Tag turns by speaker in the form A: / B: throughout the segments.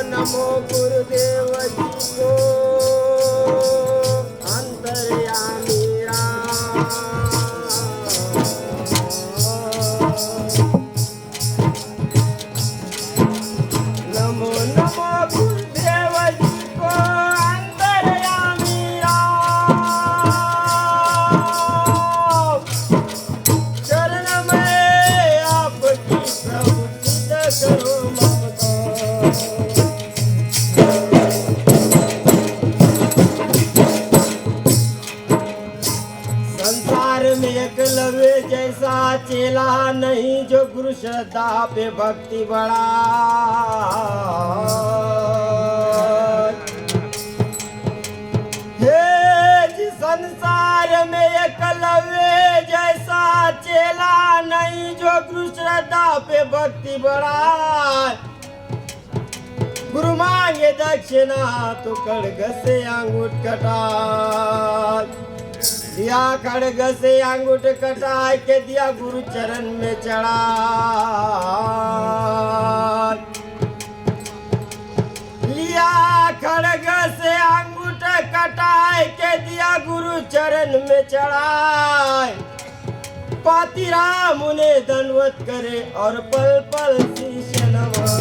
A: नमो गुरुदेव जी को अंतर्यामी राम। नमो नमो गुरुदेव जी को अंतर्यामी राम। शरण में आपकी प्रभु सिद्ध करो ममता। संसार में एकलव्य जैसा चेला नहीं जो गुरु श्रद्धा पे भक्ति बढ़ा। हे जी संसार में एकलव्य जैसा चेला नहीं जो गुरु श्रद्धा पे भक्ति बढ़ा। गुरु मांगे दक्षिणा तो खड़ग से अंगूठ कटा दिया। खड़ग से अंगूठ कटा के दिया गुरु चरण में चढ़ा। लिया खड़ग से अंगूठ कटा के दिया गुरु चरण में चढ़ा। पाती राम उन्हें दंडवत करे और पल पल शीश नवा।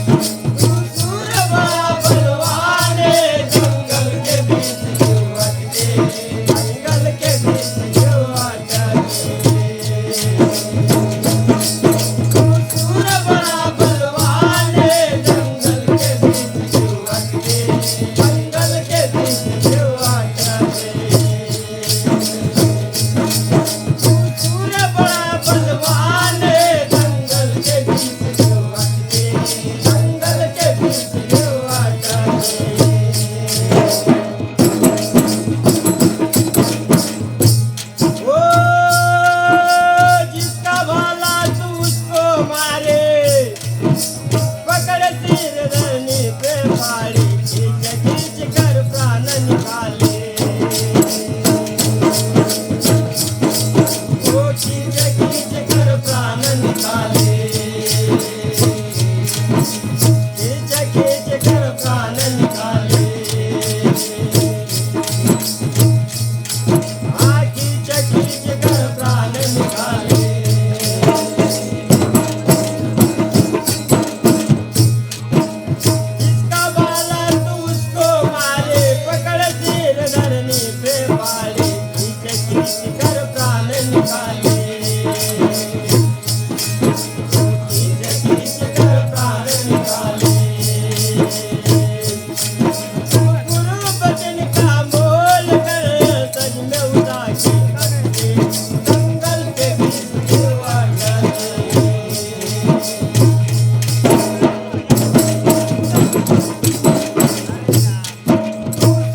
A: सूर बड़ा बलवान है, जंगल के बीच क्यों अटके, जंगल के बीच क्यों अटके। सूर बड़ा बलवान है, जंगल के बीच क्यों अटके, जंगल के बीच क्यों अटके। सूर बड़ा बलवान है, जंगल के बीच क्यों अटके, जंगल के बीच क्यों अटके। ओ जिसका भाला तू उसको मारे, पकड़ तीर धरनी पे फाड़ी, खींच खींच कर प्राण निकाले। ओ खींच खींच कर प्राण निकाले, खींच खींच कर प्राण निकाले। हाँ खींच खींच कर प्राण निकाले। जिसका बाला तू उसको मारे, पकड़ तीर धरनी पे फाड़ी, खींच खींच कर प्राण निकाले। खींच खींच कर प्राण निकाले। गुरु बचन का मोल कर, सज में उड़ा के जंगल के बीच क्यों अटके।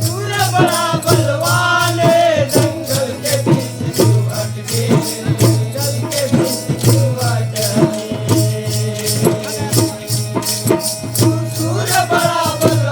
A: सूर बड़ा बलवान है, जंगल के बीच क्यों अटके, जंगल के बीच क्यों अटके। सूर बड़ा बलवान